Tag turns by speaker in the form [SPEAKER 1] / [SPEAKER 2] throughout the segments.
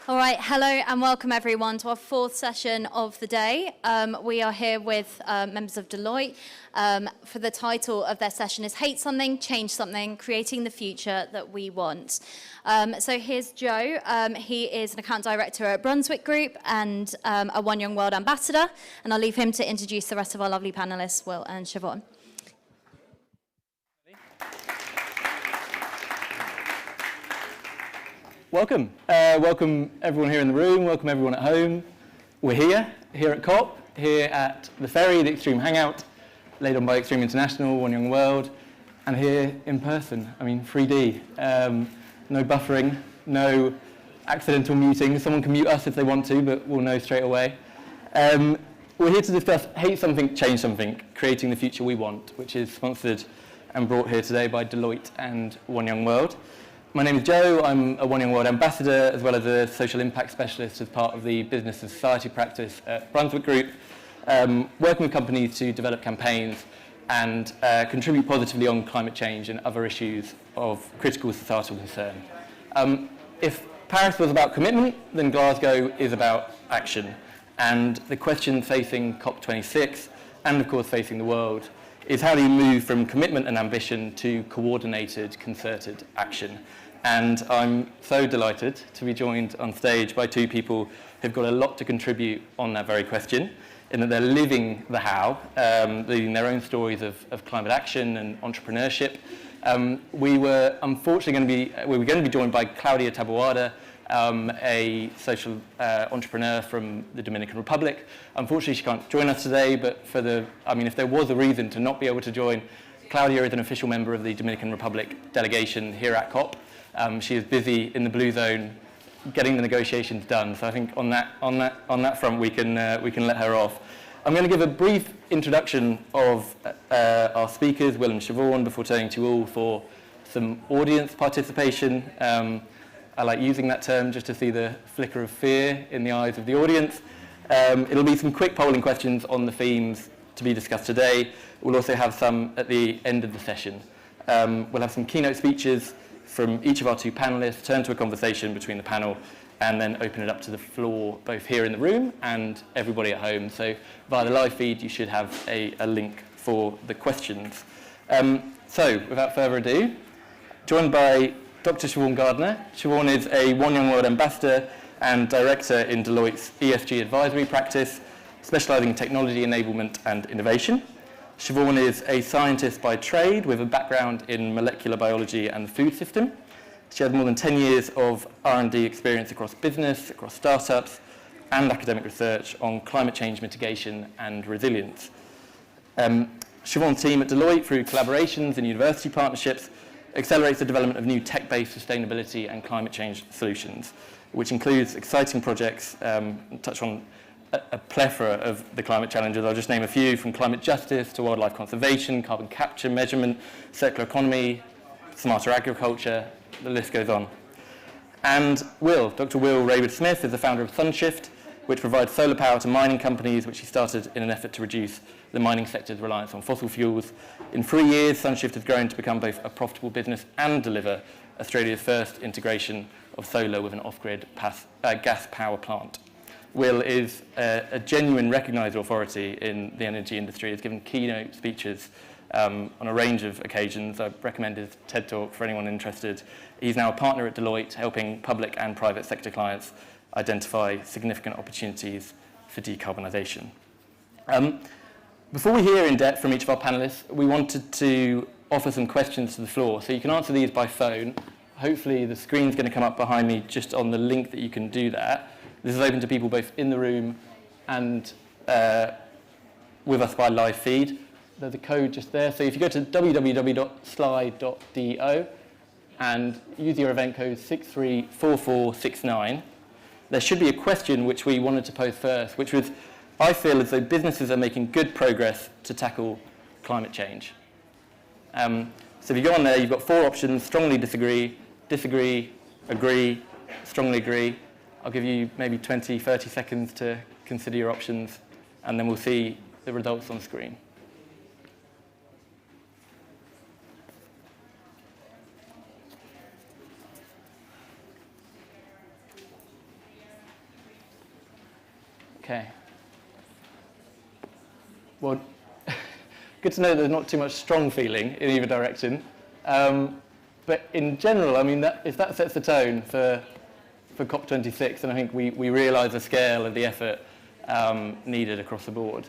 [SPEAKER 1] All right, hello and welcome everyone to our fourth session of the day. We are here with members of Deloitte. For the title of their session is Hate Something, Change Something, Creating the Future That We Want. So here's Joe. He is an account director at Brunswick Group and a One Young World ambassador. And I'll leave him to introduce the rest of our lovely panelists, Will and Siobhan.
[SPEAKER 2] Welcome. Welcome everyone here in the room, welcome everyone at home. We're here at COP, here at the Ferry, the Extreme Hangout, laid on by Extreme International, One Young World, and here in person, 3D. No buffering, no accidental muting. Someone can mute us if they want to, but we'll know straight away. We're here to discuss Hate Something, Change Something, Creating the Future We Want, which is sponsored and brought here today by Deloitte and One Young World. My name is Joe. I'm a One Young World ambassador as well as a social impact specialist as part of the business and society practice at Brunswick Group, working with companies to develop campaigns and contribute positively on climate change and other issues of critical societal concern. If Paris was about commitment, then Glasgow is about action. And the question facing COP26 and of course facing the world is how do you move from commitment and ambition to coordinated, concerted action? And I'm so delighted to be joined on stage by two people who've got a lot to contribute on that very question, in that they're living the how, leading their own stories of climate action and entrepreneurship. We were unfortunately going to be joined by Claudia Taboada, a social entrepreneur from the Dominican Republic. Unfortunately, she can't join us today, but if there was a reason to not be able to join, Claudia is an official member of the Dominican Republic delegation here at COP. She is busy in the Blue Zone getting the negotiations done. So I think on that front, we can let her off. I'm going to give a brief introduction of our speakers, Will and Siobhan, before turning to you all for some audience participation. I like using that term just to see the flicker of fear in the eyes of the audience. It'll be some quick polling questions on the themes to be discussed today. We'll also have some at the end of the session. We'll have some keynote speeches from each of our two panelists, turn to a conversation between the panel, and then open it up to the floor, both here in the room and everybody at home. So via the live feed, you should have a link for the questions. So without further ado, joined by Dr. Siobhan Gardner. Siobhan is a One Young World ambassador and director in Deloitte's ESG advisory practice, specializing in technology enablement and innovation. Siobhan is a scientist by trade with a background in molecular biology and the food system. She has more than 10 years of R&D experience across business, across startups, and academic research on climate change mitigation and resilience. Siobhan's team at Deloitte, through collaborations and university partnerships, accelerates the development of new tech-based sustainability and climate change solutions, which includes exciting projects, touch on a plethora of the climate challenges. I'll just name a few, from climate justice to wildlife conservation, carbon capture measurement, circular economy, smarter agriculture, the list goes on. And Will, Dr. Will Raywood-Smith is the founder of Sunshift, which provides solar power to mining companies, which he started in an effort to reduce the mining sector's reliance on fossil fuels. In 3 years, Sunshift has grown to become both a profitable business and deliver Australia's first integration of solar with an off-grid gas power plant. Will is a genuine recognised authority in the energy industry. He's given keynote speeches on a range of occasions. I recommend his TED Talk for anyone interested. He's now a partner at Deloitte, helping public and private sector clients identify significant opportunities for decarbonisation. Before we hear in depth from each of our panellists, we wanted to offer some questions to the floor. So you can answer these by phone. Hopefully the screen's going to come up behind me just on the link that you can do that. This is open to people both in the room and with us by live feed. There's a code just there. So if you go to www.slide.do and use your event code 634469, there should be a question which we wanted to pose first, which was, I feel as though businesses are making good progress to tackle climate change. So if you go on there, you've got 4 options: strongly disagree, disagree, agree, strongly agree. I'll give you maybe 20, 30 seconds to consider your options, and then we'll see the results on screen. Okay. Well, good to know there's not too much strong feeling in either direction. But in general, I mean, if that sets the tone for COP26, then I think we realise the scale of the effort needed across the board.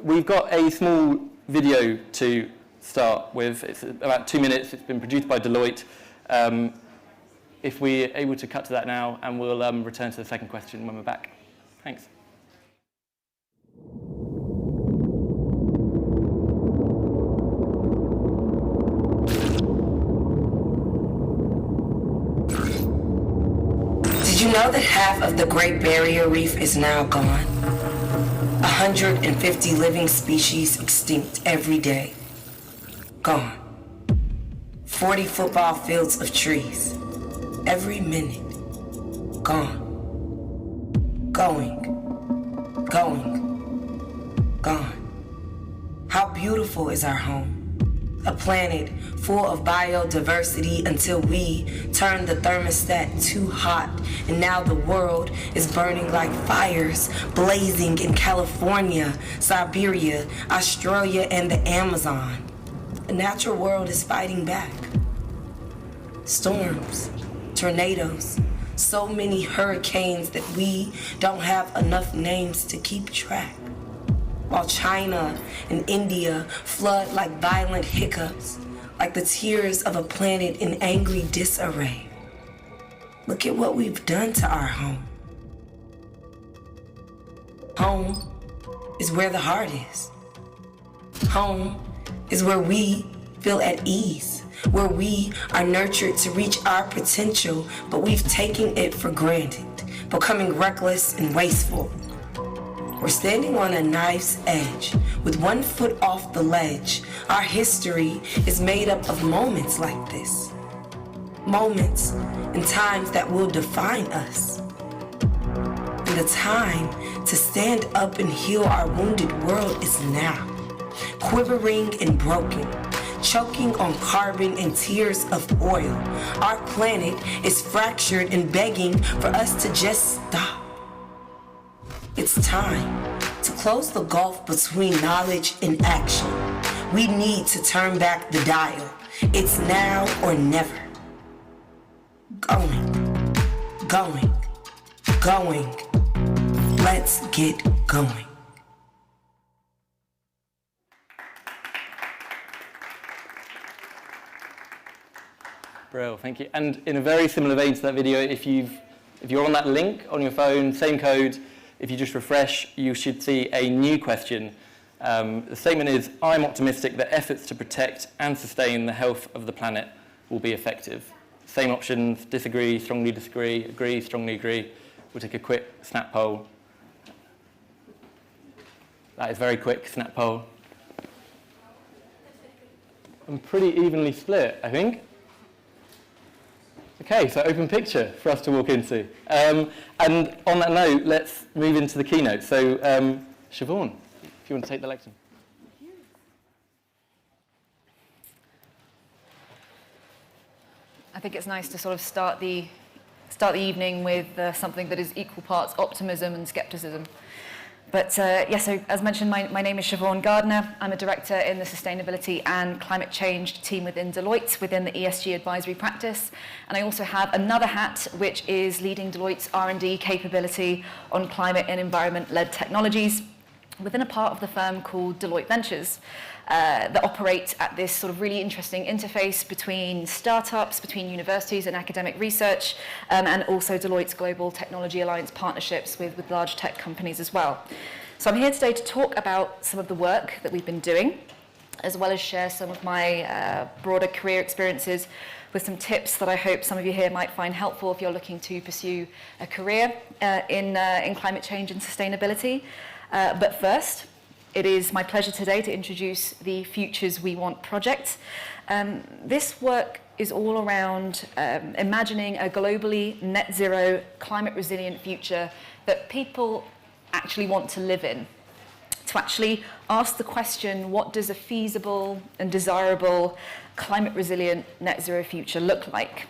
[SPEAKER 2] We've got a small video to start with. It's about 2 minutes. It's been produced by Deloitte. If we're able to cut to that now, and we'll return to the second question when we're back. Thanks.
[SPEAKER 3] Did you know that half of the Great Barrier Reef is now gone? 150 living species extinct every day. Gone. 40 football fields of trees. Every minute. Gone. Going. Gone. How beautiful is our home? A planet full of biodiversity until we turned the thermostat too hot, and now the world is burning like fires blazing in California, Siberia, Australia, and the Amazon. The natural world is fighting back. Storms, tornadoes, so many hurricanes that we don't have enough names to keep track. While China and India flood like violent hiccups, like the tears of a planet in angry disarray. Look at what we've done to our home. Home is where the heart is. Home is where we feel at ease, where we are nurtured to reach our potential, but we've taken it for granted, becoming reckless and wasteful. We're standing on a knife's edge, with 1 foot off the ledge. Our history is made up of moments like this. Moments and times that will define us. And the time to stand up and heal our wounded world is now. Quivering and broken, choking on carbon and tears of oil. Our planet is fractured and begging for us to just stop. It's time to close the gulf between knowledge and action. We need to turn back the dial. It's now or never. Going. Let's get going.
[SPEAKER 2] Brill, thank you. And in a very similar vein to that video, if you're on that link on your phone, same code, if you just refresh, you should see a new question. The statement is, I'm optimistic that efforts to protect and sustain the health of the planet will be effective. Same options, disagree, strongly disagree, agree, strongly agree. We'll take a quick snap poll. That is very quick, snap poll. And pretty evenly split, I think. Okay, so open picture for us to walk into. And on that note, let's move into the keynote. So, Siobhan, if you want to take the lecture.
[SPEAKER 4] I think it's nice to sort of start the evening with something that is equal parts optimism and skepticism. But so as mentioned, my name is Siobhan Gardner. I'm a director in the Sustainability and Climate Change team within Deloitte, within the ESG advisory practice. And I also have another hat, which is leading Deloitte's R&D capability on climate and environment-led technologies within a part of the firm called Deloitte Ventures. That operate at this sort of really interesting interface between startups, between universities and academic research, and also Deloitte's Global Technology Alliance partnerships with large tech companies as well. So I'm here today to talk about some of the work that we've been doing, as well as share some of my broader career experiences with some tips that I hope some of you here might find helpful if you're looking to pursue a career in climate change and sustainability. But first, it is my pleasure today to introduce the Futures We Want project. This work is all around imagining a globally net zero, climate resilient future that people actually want to live in. To actually ask the question, what does a feasible and desirable climate resilient net zero future look like?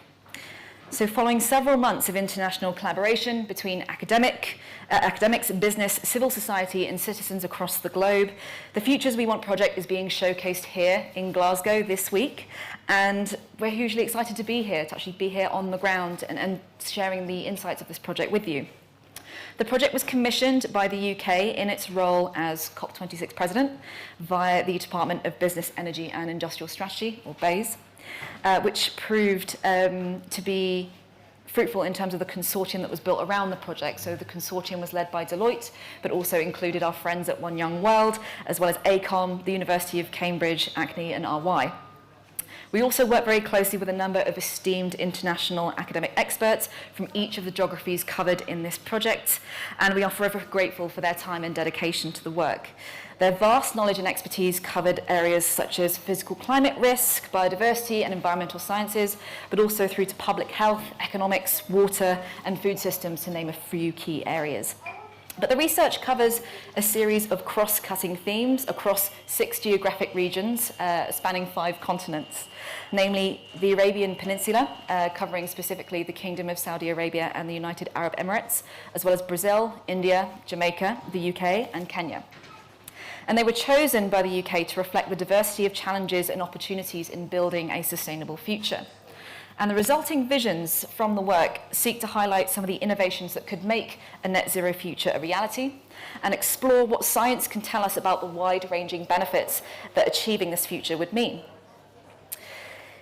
[SPEAKER 4] So following several months of international collaboration between academics, business, civil society and citizens across the globe, the Futures We Want project is being showcased here in Glasgow this week, and we're hugely excited to be here, to actually be here on the ground and sharing the insights of this project with you. The project was commissioned by the UK in its role as COP26 President via the Department of Business, Energy and Industrial Strategy, or BEIS, which proved to be fruitful in terms of the consortium that was built around the project. So the consortium was led by Deloitte, but also included our friends at One Young World, as well as AECOM, the University of Cambridge, ACNE and RY. We also work very closely with a number of esteemed international academic experts from each of the geographies covered in this project, and we are forever grateful for their time and dedication to the work. Their vast knowledge and expertise covered areas such as physical climate risk, biodiversity and environmental sciences, but also through to public health, economics, water and food systems, to name a few key areas. But the research covers a series of cross-cutting themes across 6 geographic regions spanning 5 continents, namely the Arabian Peninsula, covering specifically the Kingdom of Saudi Arabia and the United Arab Emirates, as well as Brazil, India, Jamaica, the UK and Kenya. And they were chosen by the UK to reflect the diversity of challenges and opportunities in building a sustainable future. And the resulting visions from the work seek to highlight some of the innovations that could make a net zero future a reality, and explore what science can tell us about the wide-ranging benefits that achieving this future would mean.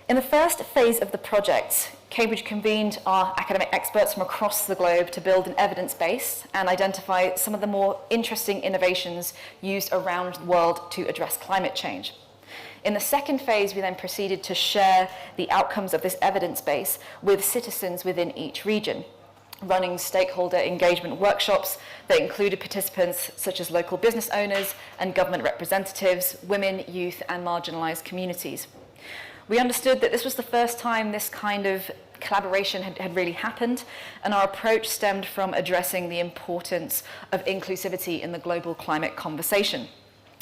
[SPEAKER 4] In the first phase of the project, Cambridge convened our academic experts from across the globe to build an evidence base and identify some of the more interesting innovations used around the world to address climate change. In the second phase, we then proceeded to share the outcomes of this evidence base with citizens within each region, running stakeholder engagement workshops that included participants such as local business owners and government representatives, women, youth, and marginalised communities. We understood that this was the first time this kind of collaboration had really happened, and our approach stemmed from addressing the importance of inclusivity in the global climate conversation,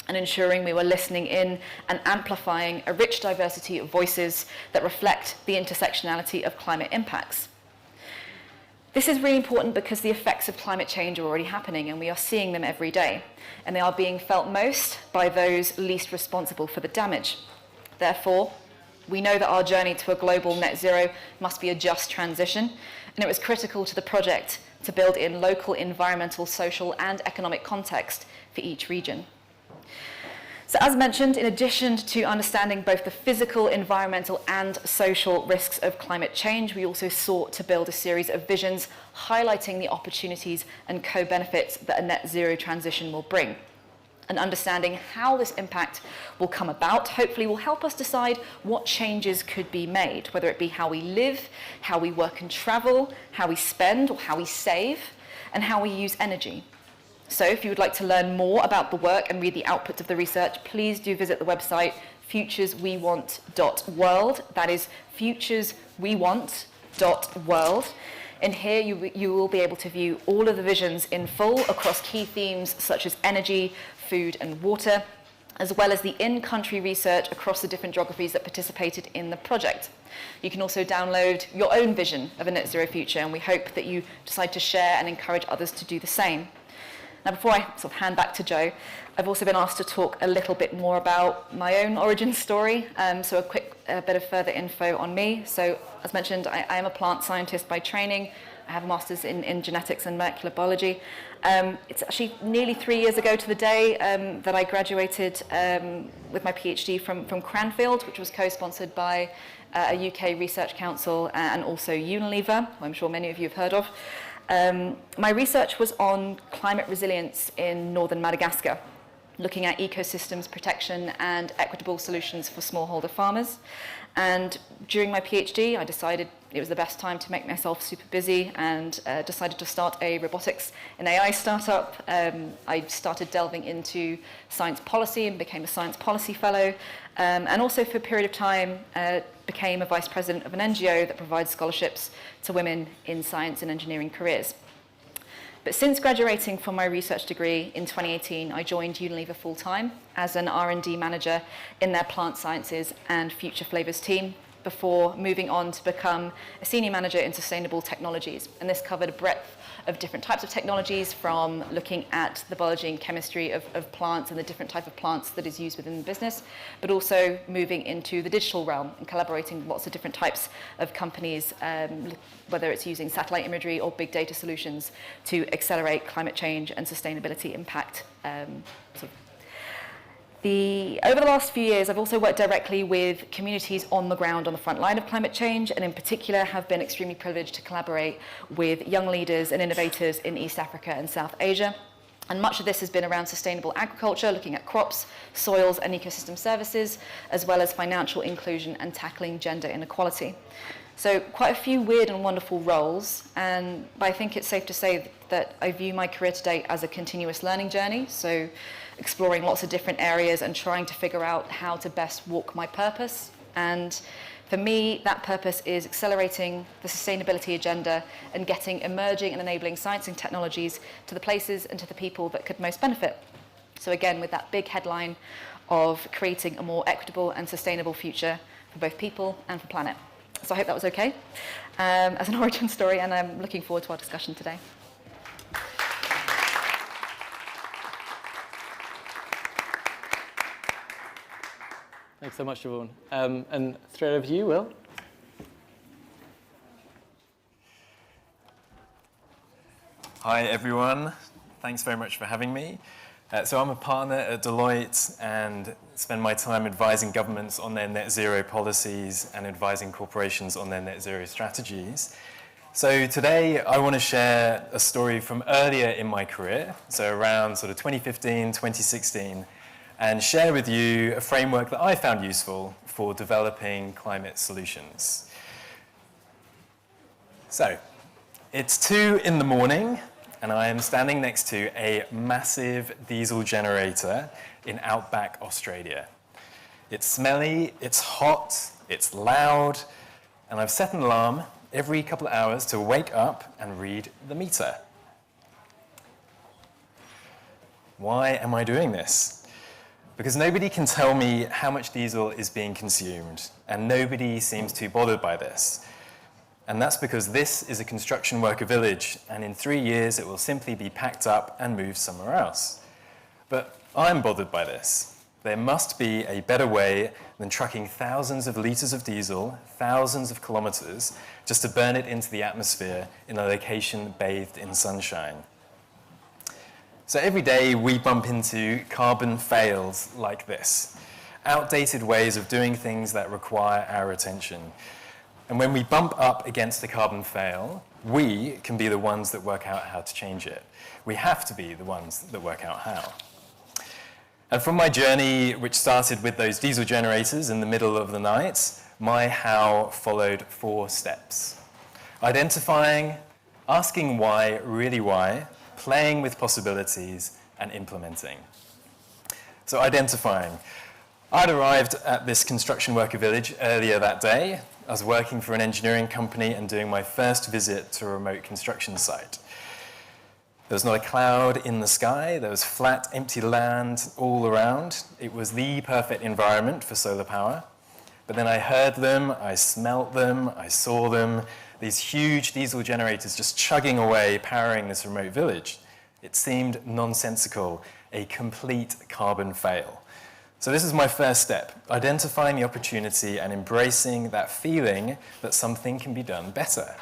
[SPEAKER 4] and ensuring we were listening in and amplifying a rich diversity of voices that reflect the intersectionality of climate impacts. This is really important because the effects of climate change are already happening, and we are seeing them every day, and they are being felt most by those least responsible for the damage. Therefore, we know that our journey to a global net zero must be a just transition, and it was critical to the project to build in local environmental, social, and economic context for each region. So as mentioned, in addition to understanding both the physical, environmental and social risks of climate change, we also sought to build a series of visions highlighting the opportunities and co-benefits that a net zero transition will bring. And understanding how this impact will come about hopefully will help us decide what changes could be made, whether it be how we live, how we work and travel, how we spend or how we save, and how we use energy. So if you would like to learn more about the work and read the outputs of the research, please do visit the website futureswewant.world. That is futureswewant.world. And here you will be able to view all of the visions in full across key themes such as energy, food and water, as well as the in-country research across the different geographies that participated in the project. You can also download your own vision of a net zero future, and we hope that you decide to share and encourage others to do the same. Now, before I sort of hand back to Joe, I've also been asked to talk a little bit more about my own origin story, so a quick bit of further info on me. So, as mentioned, I am a plant scientist by training. I have a master's in genetics and molecular biology. It's actually nearly 3 years ago to the day that I graduated with my PhD from Cranfield, which was co-sponsored by a UK Research Council and also Unilever, who I'm sure many of you have heard of. My research was on climate resilience in northern Madagascar, looking at ecosystems protection and equitable solutions for smallholder farmers. And during my PhD, I decided it was the best time to make myself super busy and decided to start a robotics and AI startup. I started delving into science policy and became a science policy fellow, and also for a period of time became a vice president of an NGO that provides scholarships to women in science and engineering careers. But since graduating from my research degree in 2018, I joined Unilever full-time as an R&D manager in their plant sciences and future flavors team, before moving on to become a senior manager in sustainable technologies. And this covered a breadth of different types of technologies, from looking at the biology and chemistry of plants and the different type of plants that is used within the business, but also moving into the digital realm and collaborating with lots of different types of companies, whether it's using satellite imagery or big data solutions to accelerate climate change and sustainability impact. Over the last few years, I've also worked directly with communities on the ground on the front line of climate change, and in particular have been extremely privileged to collaborate with young leaders and innovators in East Africa and South Asia. And much of this has been around sustainable agriculture, looking at crops, soils, and ecosystem services, as well as financial inclusion and tackling gender inequality. So quite a few weird and wonderful roles, but I think it's safe to say that I view my career to date as a continuous learning journey. So exploring lots of different areas and trying to figure out how to best walk my purpose. And for me, that purpose is accelerating the sustainability agenda and getting emerging and enabling science and technologies to the places and to the people that could most benefit. So again, with that big headline of creating a more equitable and sustainable future for both people and for planet. So I hope that was okay as an origin story, and I'm looking forward to our discussion today.
[SPEAKER 2] Thanks so much, Siobhan. And throw it over to you, Will.
[SPEAKER 5] Hi, everyone. Thanks very much for having me. So I'm a partner at Deloitte and spend my time advising governments on their net zero policies and advising corporations on their net zero strategies. So today I want to share a story from earlier in my career, so around sort of 2015, 2016, and share with you a framework that I found useful for developing climate solutions. So, it's 2 in the morning, and I am standing next to a massive diesel generator in outback Australia. It's smelly, it's hot, it's loud, and I've set an alarm every couple of hours to wake up and read the meter. Why am I doing this? Because nobody can tell me how much diesel is being consumed, and nobody seems too bothered by this. And that's because this is a construction worker village, and in 3 years it will simply be packed up and moved somewhere else. But I'm bothered by this. There must be a better way than trucking thousands of litres of diesel, thousands of kilometres, just to burn it into the atmosphere in a location bathed in sunshine. So every day we bump into carbon fails like this, outdated ways of doing things that require our attention. And when we bump up against a carbon fail, we can be the ones that work out how to change it. We have to be the ones that work out how. And from my journey, which started with those diesel generators in the middle of the night, my how followed 4 steps. Identifying, asking why, really why, playing with possibilities, and implementing. So identifying. I'd arrived at this construction worker village earlier that day. I was working for an engineering company and doing my first visit to a remote construction site. There was not a cloud in the sky. There was flat, empty land all around. It was the perfect environment for solar power. But then I heard them, I smelt them, I saw them, these huge diesel generators just chugging away, powering this remote village. It seemed nonsensical, a complete carbon fail. So this is my first step, identifying the opportunity and embracing that feeling that something can be done better.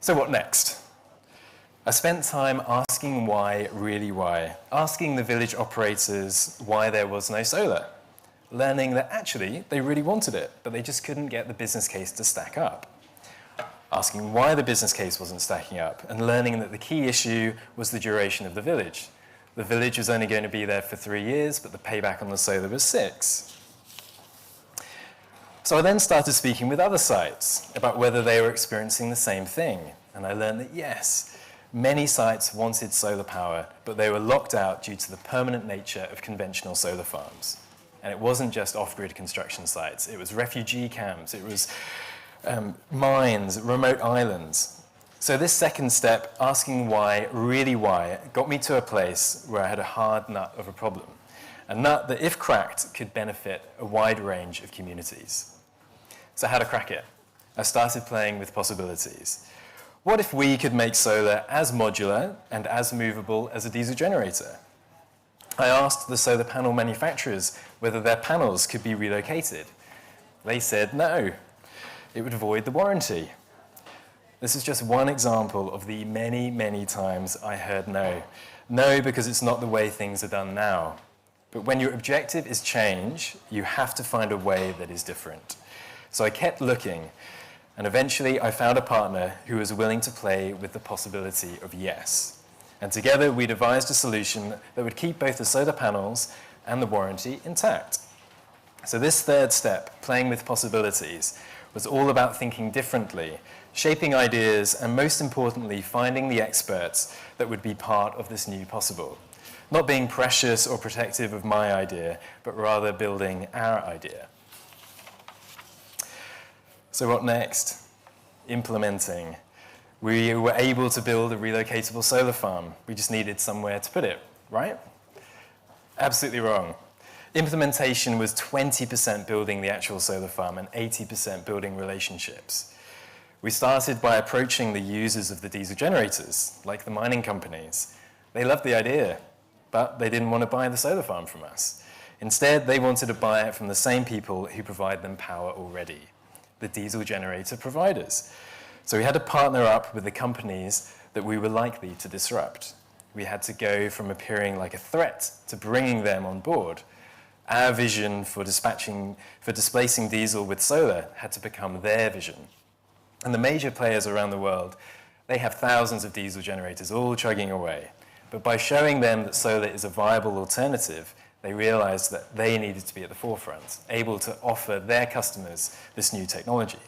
[SPEAKER 5] So what next? I spent time asking why, really why, asking the village operators why there was no solar, learning that actually they really wanted it, but they just couldn't get the business case to stack up. Asking why the business case wasn't stacking up, and learning that the key issue was the duration of the village. The village was only going to be there for 3 years, but the payback on the solar was 6. So I then started speaking with other sites about whether they were experiencing the same thing, and I learned that yes, many sites wanted solar power, but they were locked out due to the permanent nature of conventional solar farms. And it wasn't just off-grid construction sites, it was refugee camps, it was mines, remote islands. So this second step, asking why, really why, got me to a place where I had a hard nut of a problem. A nut that, if cracked, could benefit a wide range of communities. So how to crack it? I started playing with possibilities. What if we could make solar as modular and as movable as a diesel generator? I asked the solar panel manufacturers whether their panels could be relocated. They said no, it would void the warranty. This is just one example of the many, many times I heard no. No, because it's not the way things are done now. But when your objective is change, you have to find a way that is different. So I kept looking, and eventually I found a partner who was willing to play with the possibility of yes. And together we devised a solution that would keep both the solar panels and the warranty intact. So this third step, playing with possibilities, was all about thinking differently, shaping ideas, and most importantly, finding the experts that would be part of this new possible. Not being precious or protective of my idea, but rather building our idea. So what next? Implementing. We were able to build a relocatable solar farm. We just needed somewhere to put it, right? Absolutely wrong. Implementation was 20% building the actual solar farm and 80% building relationships. We started by approaching the users of the diesel generators, like the mining companies. They loved the idea, but they didn't want to buy the solar farm from us. Instead, they wanted to buy it from the same people who provide them power already, the diesel generator providers. So we had to partner up with the companies that we were likely to disrupt. We had to go from appearing like a threat to bringing them on board. Our vision for displacing diesel with solar had to become their vision. And the major players around the world, they have thousands of diesel generators all chugging away. But by showing them that solar is a viable alternative, they realized that they needed to be at the forefront, able to offer their customers this new technology.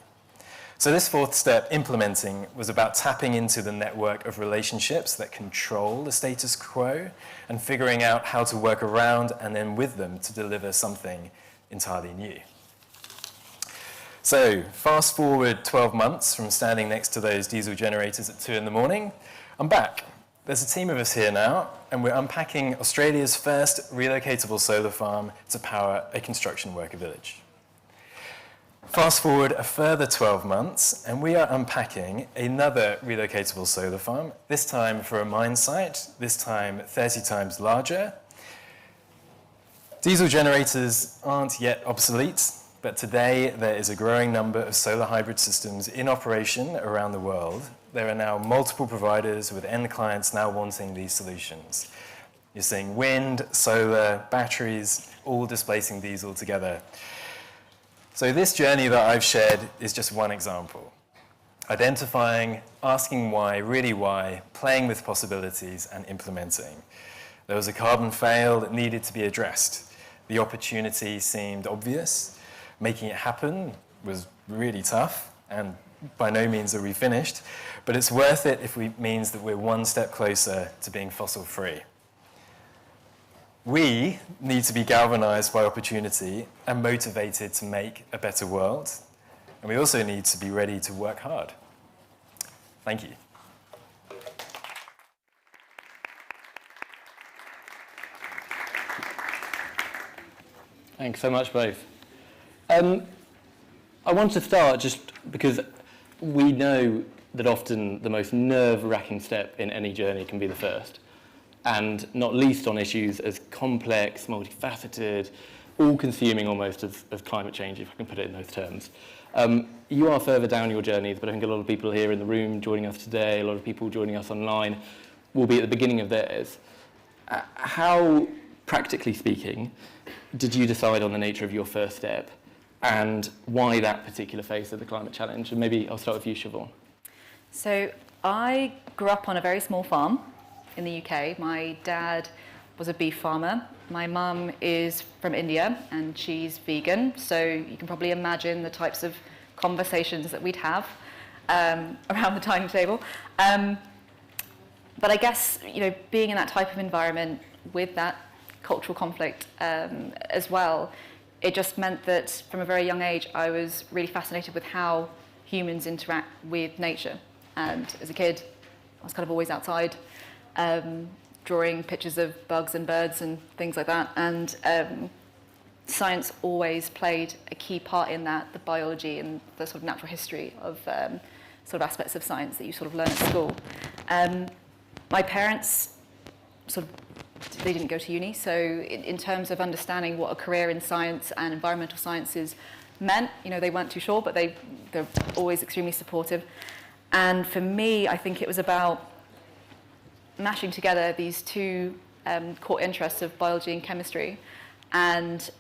[SPEAKER 5] So this fourth step, implementing, was about tapping into the network of relationships that control the status quo and figuring out how to work around and then with them to deliver something entirely new. So fast forward 12 months from standing next to those diesel generators at 2 in the morning, I'm back. There's a team of us here now, and we're unpacking Australia's first relocatable solar farm to power a construction worker village. Fast forward a further 12 months, and we are unpacking another relocatable solar farm, this time for a mine site, this time 30 times larger. Diesel generators aren't yet obsolete, but today there is a growing number of solar hybrid systems in operation around the world. There are now multiple providers with end clients now wanting these solutions. You're seeing wind, solar, batteries, all displacing diesel together. So this journey that I've shared is just one example. Identifying, asking why, really why, playing with possibilities, and implementing. There was a carbon fail that needed to be addressed. The opportunity seemed obvious. Making it happen was really tough, and by no means are we finished, but it's worth it if it means that we're one step closer to being fossil-free. We need to be galvanized by opportunity and motivated to make a better world, and we also need to be ready to work hard. Thank you.
[SPEAKER 2] Thanks so much, both. I want to start just because we know that often the most nerve-wracking step in any journey can be the first, and not least on issues as complex, multifaceted, all-consuming almost of climate change, if I can put it in those terms. You are further down your journeys, but I think a lot of people here in the room joining us today, a lot of people joining us online, will be at the beginning of theirs. How, practically speaking, did you decide on the nature of your first step, and why that particular phase of the climate challenge? And maybe I'll start with you, Siobhan.
[SPEAKER 4] So I grew up on a very small farm in the UK. My dad was a beef farmer. My mum is from India and she's vegan. So you can probably imagine the types of conversations that we'd have around the dining table. But I guess, being in that type of environment with that cultural conflict as well, it just meant that from a very young age, I was really fascinated with how humans interact with nature. And as a kid, I was kind of always outside, drawing pictures of bugs and birds and things like that. And science always played a key part in that, the biology and the sort of natural history of sort of aspects of science that you sort of learn at school. My parents they didn't go to uni, so in terms of understanding what a career in science and environmental sciences meant, they weren't too sure, but they're always extremely supportive. And for me, I think it was about mashing together these two core interests of biology and chemistry, and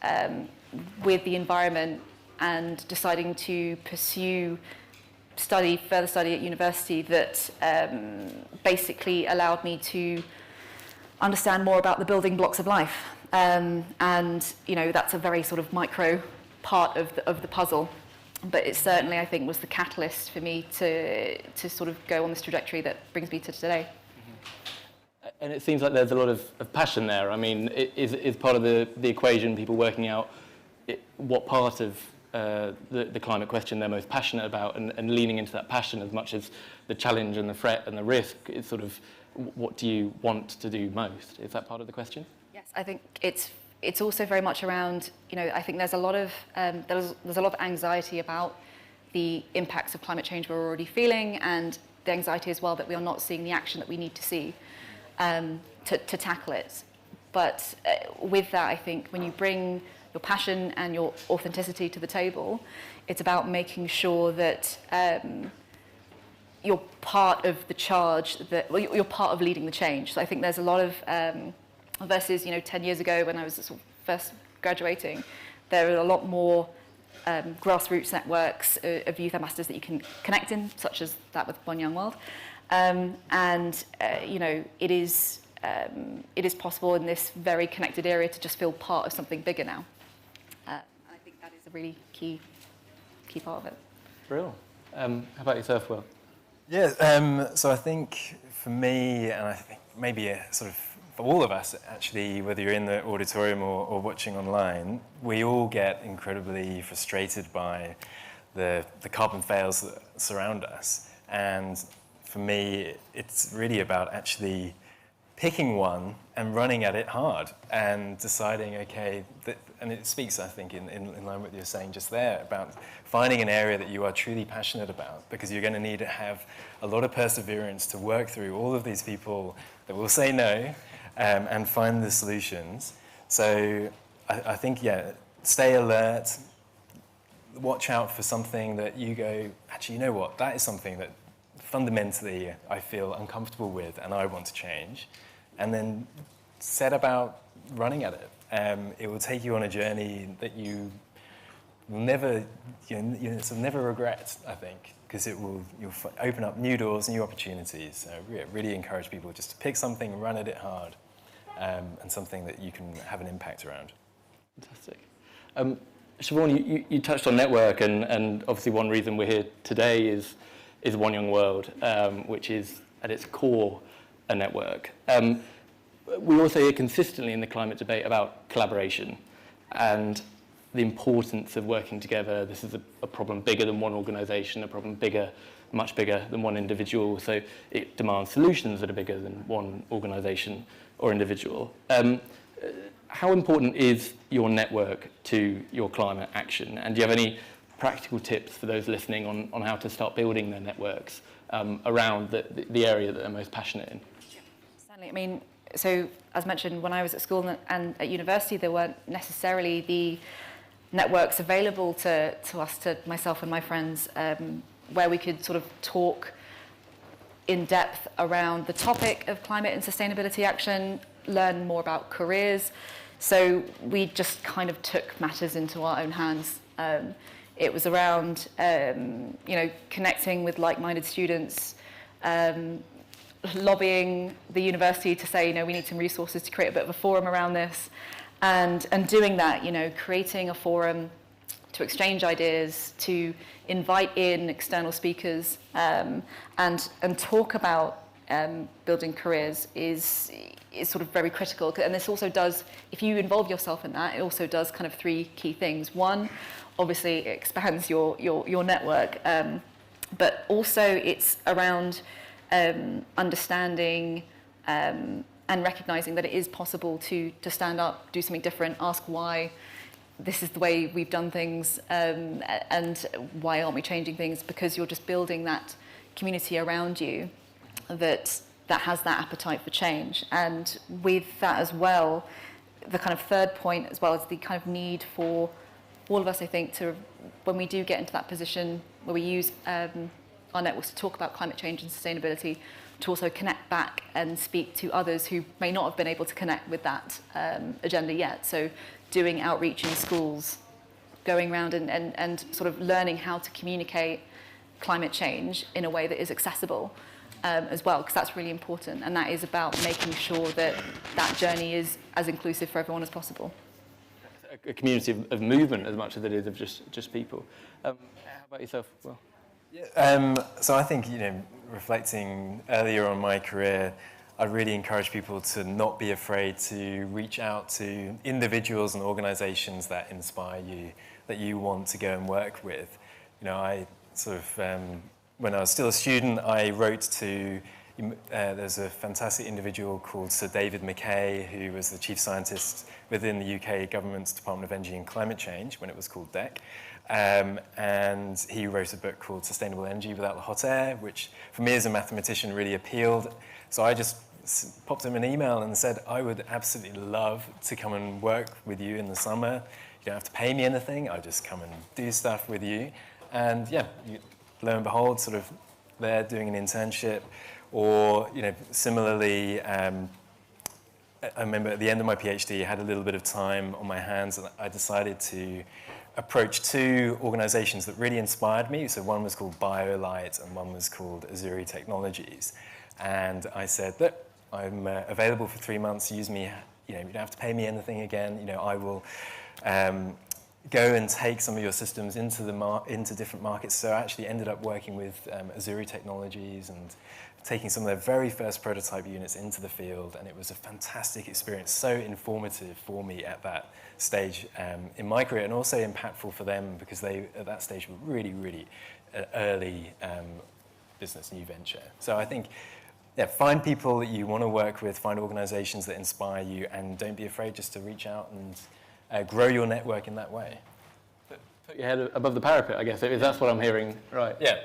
[SPEAKER 4] with the environment, and deciding to pursue further study at university that basically allowed me to understand more about the building blocks of life. And that's a very sort of micro part of the puzzle, but it certainly, I think, was the catalyst for me to sort of go on this trajectory that brings me to today.
[SPEAKER 2] And it seems like there's a lot of passion there. I mean, is part of the equation people working out what part of the climate question they're most passionate about, and leaning into that passion as much as the challenge and the threat and the risk is sort of what do you want to do most? Is that part of the question?
[SPEAKER 4] Yes, I think it's also very much around, I think there's a lot of there's a lot of anxiety about the impacts of climate change we're already feeling, and the anxiety as well that we are not seeing the action that we need to see to tackle it. But with that, I think when you bring your passion and your authenticity to the table, it's about making sure that you're part of the charge, you're part of leading the change. So I think there's a lot of, versus 10 years ago when I was sort of first graduating, there are a lot more grassroots networks of youth ambassadors that you can connect in, such as that with One Young World. It is possible in this very connected area to just feel part of something bigger now. I think that is a really key part of it.
[SPEAKER 2] Real. How about yourself, Will?
[SPEAKER 5] Yeah, so I think for me, and I think maybe sort of for all of us actually, whether you're in the auditorium or watching online, we all get incredibly frustrated by the carbon fails that surround us. And for me, it's really about actually picking one and running at it hard and deciding, okay, and it speaks, I think, in line with what you're saying just there, about finding an area that you are truly passionate about, because you're going to need to have a lot of perseverance to work through all of these people that will say no and find the solutions. So I think, stay alert, watch out for something that you go, actually, you know what, that is something that fundamentally I feel uncomfortable with and I want to change, and then set about running at it. It will take you on a journey that you will never, sort of never regret, I think, because you'll open up new doors, new opportunities. So really encourage people just to pick something, run at it hard, and something that you can have an impact around.
[SPEAKER 2] Fantastic. Siobhan, you touched on network, and obviously one reason we're here today is One Young World, which is at its core a network. We also hear consistently in the climate debate about collaboration and the importance of working together. This is a problem bigger than one organisation, a problem much bigger than one individual, so it demands solutions that are bigger than one organisation or individual. How important is your network to your climate action? And do you have any practical tips for those listening on how to start building their networks around the area that they're most passionate in?
[SPEAKER 4] Certainly. I mean, so as mentioned, when I was at school and at university, there weren't necessarily the networks available to us, to myself and my friends, where we could sort of talk in depth around the topic of climate and sustainability action, learn more about careers. So we just kind of took matters into our own hands. It was around, connecting with like-minded students, lobbying the university to say, we need some resources to create a bit of a forum around this, and doing that, creating a forum to exchange ideas, to invite in external speakers, and talk about building careers is sort of very critical. And this also does, if you involve yourself in that, it also does kind of three key things. One, obviously it expands your network, but also it's around understanding and recognizing that it is possible to stand up, do something different, ask why, this is the way we've done things, and why aren't we changing things? Because you're just building that community around you that has that appetite for change. And with that as well, the kind of third point as well is the kind of need for all of us, I think, to, when we do get into that position where we use our networks to talk about climate change and sustainability, to also connect back and speak to others who may not have been able to connect with that agenda yet. So doing outreach in schools, going around and sort of learning how to communicate climate change in a way that is accessible as well, because that's really important. And that is about making sure that that journey is as inclusive for everyone as possible.
[SPEAKER 2] A community of movement as much as it is of just people. How about yourself, Will?
[SPEAKER 5] So I think, reflecting earlier on my career, I'd really encourage people to not be afraid to reach out to individuals and organizations that inspire you, that you want to go and work with. I sort of, when I was still a student, I wrote to, there's a fantastic individual called Sir David McKay, who was the chief scientist within the UK government's Department of Energy and Climate Change when it was called DEC. And he wrote a book called Sustainable Energy Without the Hot Air, which for me as a mathematician really appealed. So I just popped him an email and said, I would absolutely love to come and work with you in the summer. You don't have to pay me anything, I'll just come and do stuff with you. And yeah, lo and behold, sort of there doing an internship. Or, similarly, I remember at the end of my PhD, I had a little bit of time on my hands, and I decided to approach two organizations that really inspired me. So one was called BioLite and one was called Azuri Technologies. And I said, look, I'm available for 3 months, use me, you don't have to pay me anything again, I will go and take some of your systems into different markets. So I actually ended up working with Azuri Technologies and taking some of their very first prototype units into the field, and it was a fantastic experience, so informative for me at that stage in my career, and also impactful for them because they, at that stage, were really, really early business, new venture. So I think, find people that you want to work with, find organizations that inspire you, and don't be afraid just to reach out and grow your network in that way.
[SPEAKER 2] Put your head above the parapet, I guess, if that's what I'm hearing. Right.
[SPEAKER 5] Yeah.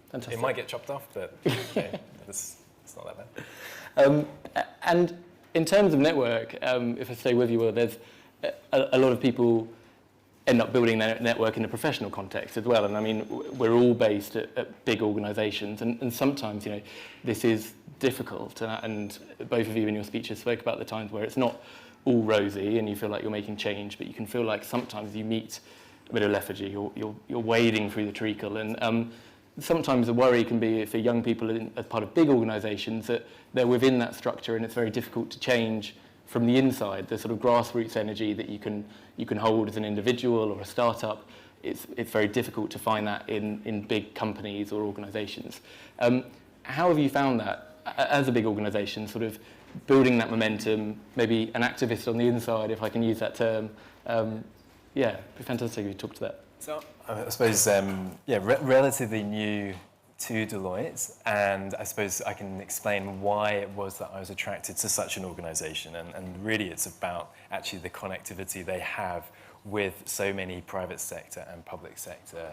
[SPEAKER 2] Fantastic.
[SPEAKER 5] It might get chopped off, but it's not that bad.
[SPEAKER 2] And in terms of network, if I stay with you, Will, there's a lot of people end up building their network in a professional context as well. And I mean, we're all based at big organizations, and sometimes, this is difficult. And both of you in your speeches spoke about the times where it's not all rosy and you feel like you're making change, but you can feel like sometimes you meet a bit of lethargy, you're wading through the treacle. And sometimes the worry can be for young people as part of big organisations that they're within that structure and it's very difficult to change from the inside. The sort of grassroots energy that you can hold as an individual or a startup, it's very difficult to find that in big companies or organisations. How have you found that as a big organisation, sort of building that momentum, maybe an activist on the inside, if I can use that term? It'd be fantastic if you talk to that.
[SPEAKER 5] So I suppose, relatively new to Deloitte, and I suppose I can explain why it was that I was attracted to such an organisation, and really it's about actually the connectivity they have with so many private sector and public sector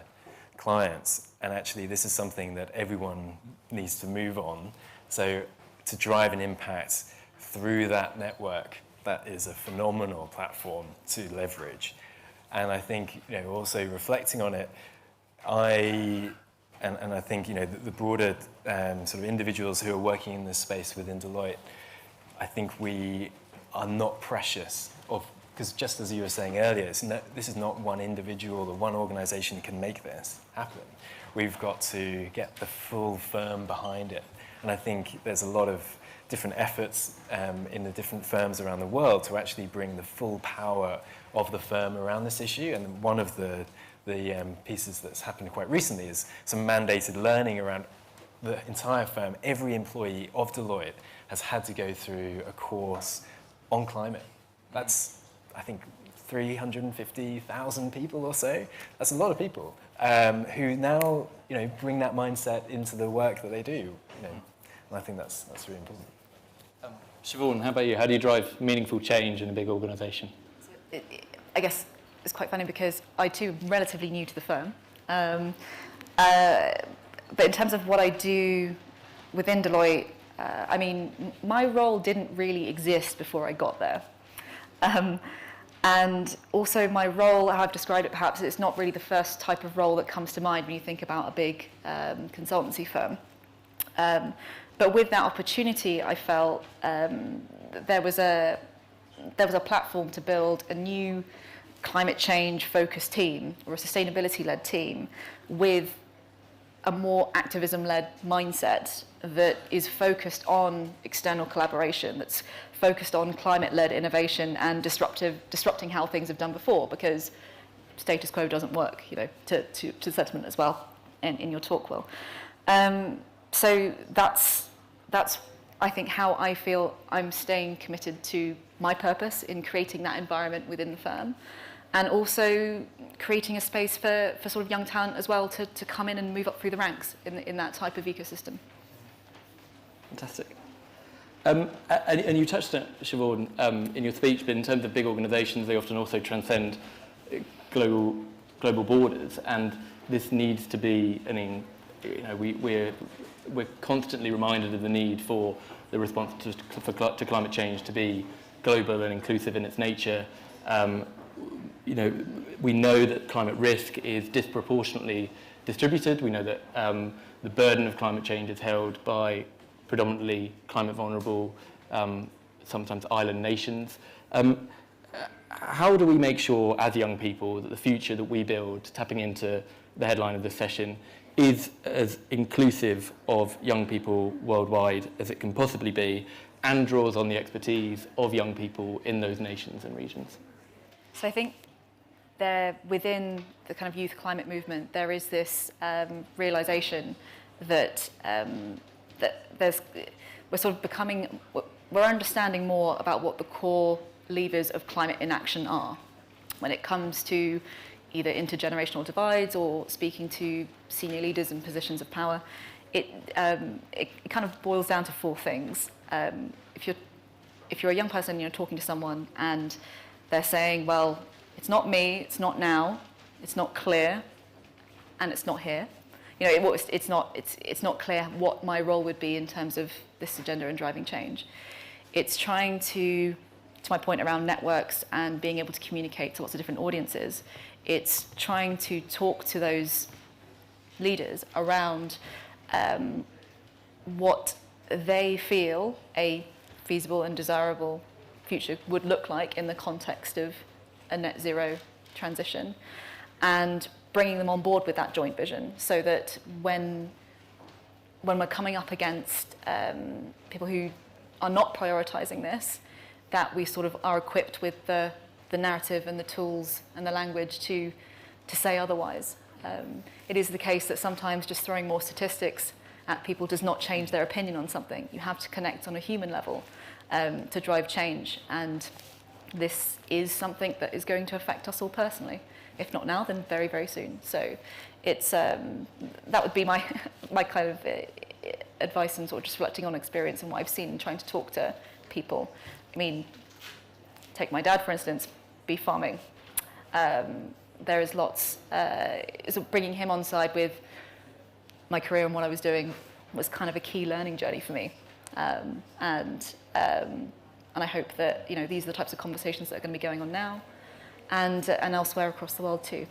[SPEAKER 5] clients, and actually this is something that everyone needs to move on. So to drive an impact through that network, that is a phenomenal platform to leverage. And I think, also reflecting on it, I think, the broader sort of individuals who are working in this space within Deloitte, I think we are not precious because just as you were saying earlier, this is not one individual or one organization can make this happen. We've got to get the full firm behind it. And I think there's a lot of different efforts in the different firms around the world to actually bring the full power of the firm around this issue. And one of the pieces that's happened quite recently is some mandated learning around the entire firm. Every employee of Deloitte has had to go through a course on climate. That's, I think, 350,000 people or so. That's a lot of people who now, bring that mindset into the work that they do. And I think that's really important.
[SPEAKER 2] Siobhan, how about you? How do you drive meaningful change in a big organisation?
[SPEAKER 4] I guess it's quite funny because I too am relatively new to the firm. But in terms of what I do within Deloitte, I mean, my role didn't really exist before I got there. And also my role, how I've described it perhaps, it's not really the first type of role that comes to mind when you think about a big consultancy firm. But with that opportunity, I felt there was a platform to build a new climate change focused team or a sustainability led team with a more activism-led mindset that is focused on external collaboration, that's focused on climate-led innovation and disrupting how things have done before, because status quo doesn't work, you know, to sentiment as well, in your talk, Will. So that's I think how I feel I'm staying committed to my purpose in creating that environment within the firm, and also creating a space for sort of young talent as well to come in and move up through the ranks in that type of ecosystem.
[SPEAKER 2] Fantastic. And you touched on it, Siobhan, in your speech, but in terms of big organisations, they often also transcend global borders, and this needs to be, I mean, you know, we're constantly reminded of the need for the response to climate change to be global and inclusive in its nature. You know, we know that climate risk is disproportionately distributed. We know that the burden of climate change is held by predominantly climate vulnerable, sometimes island nations. How do we make sure, as young people, that the future that we build, tapping into the headline of this session, is as inclusive of young people worldwide as it can possibly be, and draws on the expertise of young people in those nations and regions?
[SPEAKER 4] So I think within the kind of youth climate movement, there is this realization that we're sort of we're understanding more about what the core levers of climate inaction are when it comes to either intergenerational divides or speaking to senior leaders in positions of power. It kind of boils down to four things. If you're a young person, you're talking to someone and they're saying, well, it's not me, it's not now, it's not clear, and it's not here. You know, it's not clear what my role would be in terms of this agenda and driving change. It's trying to my point around networks and being able to communicate to lots of different audiences. It's trying to talk to those leaders around what they feel a feasible and desirable future would look like in the context of a net zero transition, and bringing them on board with that joint vision, so that when we're coming up against people who are not prioritizing this, that we sort of are equipped with the narrative and the tools and the language to say otherwise. It is the case that sometimes just throwing more statistics at people does not change their opinion on something. You have to connect on a human level to drive change, and this is something that is going to affect us all personally. If not now, then very, very soon. So it's that would be my kind of advice, and sort of just reflecting on experience and what I've seen and trying to talk to people. I mean, take my dad, for instance, beef farming. There is lots, so bringing him on side with my career and what I was doing was kind of a key learning journey for me. And I hope that, you know, these are the types of conversations that are going to be going on now and elsewhere across the world too.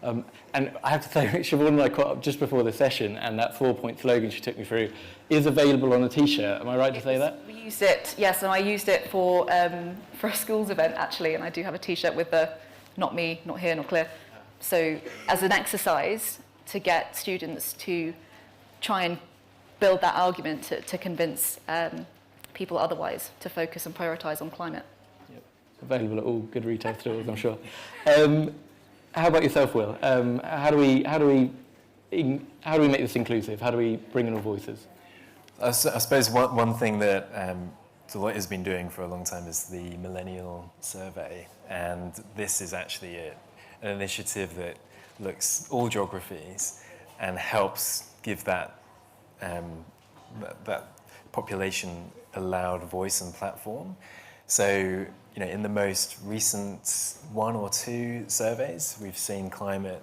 [SPEAKER 2] And I have to say, Siobhan and I caught up just before the session, and that 4-point slogan she took me through is available on a T-shirt. Am I right to say that?
[SPEAKER 4] We used it, yes, and I used it for a schools event actually, and I do have a T-shirt with the "not me, not here, not clear." So as an exercise to get students to try and build that argument to convince people otherwise to focus and prioritise on climate.
[SPEAKER 2] Yep. Available at all good retail stores, I'm sure. How about yourself, Will? How do we make this inclusive? How do we bring in all voices?
[SPEAKER 5] I suppose one thing that Deloitte has been doing for a long time is the Millennial Survey, and this is actually an initiative that looks all geographies and helps give that population a loud voice and platform. So, in the most recent 1 or 2 surveys, we've seen climate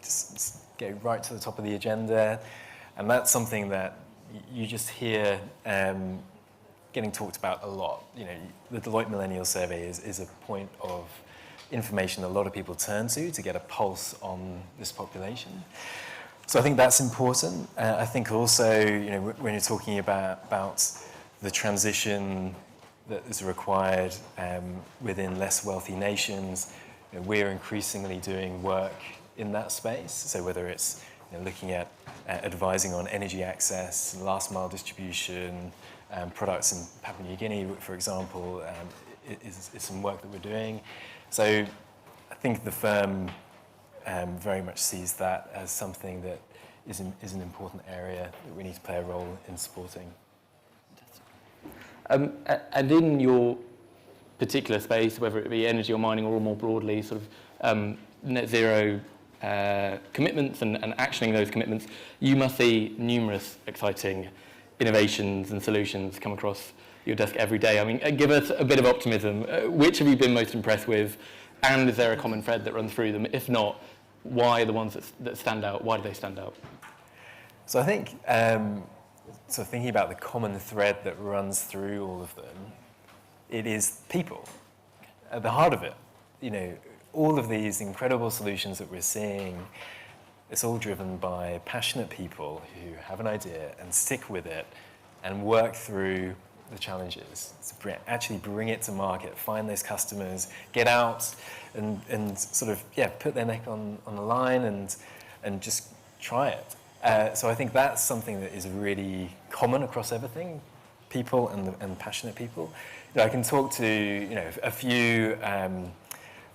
[SPEAKER 5] just go right to the top of the agenda. And that's something that you just hear getting talked about a lot. The Deloitte Millennial Survey is a point of information a lot of people turn to get a pulse on this population. So I think that's important. I think also, when you're talking about the transition that is required within less wealthy nations, we're increasingly doing work in that space. So whether it's looking at advising on energy access, last mile distribution, products in Papua New Guinea, for example, is some work that we're doing. So I think the firm very much sees that as something that is an important area that we need to play a role in supporting.
[SPEAKER 2] And in your particular space, whether it be energy or mining or more broadly, sort of net zero commitments and actioning those commitments, you must see numerous exciting innovations and solutions come across your desk every day. I mean, give us a bit of optimism. Which have you been most impressed with? And is there a common thread that runs through them? If not, why are the ones that stand out? Why do they stand out?
[SPEAKER 5] So I think, so thinking about the common thread that runs through all of them, it is people. At the heart of it, all of these incredible solutions that we're seeing, it's all driven by passionate people who have an idea and stick with it and work through the challenges, to actually bring it to market, find those customers, get out and sort of, put their neck on the line and just try it. So I think that's something that is really common across everything, people and passionate people. I can talk to a few